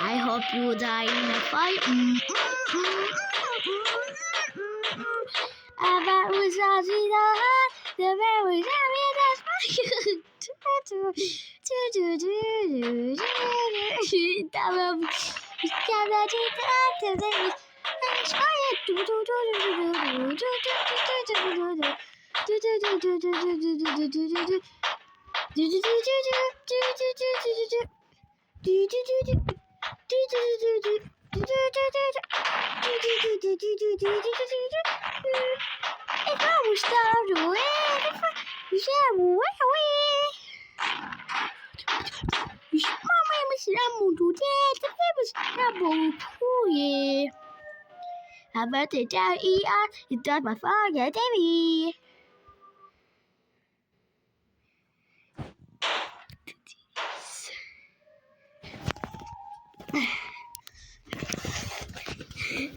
I hope you die in a fight. About was the very that's if I was starved away, Mama was to death, the famous double cool. How about the ER? It does my father, Debbie.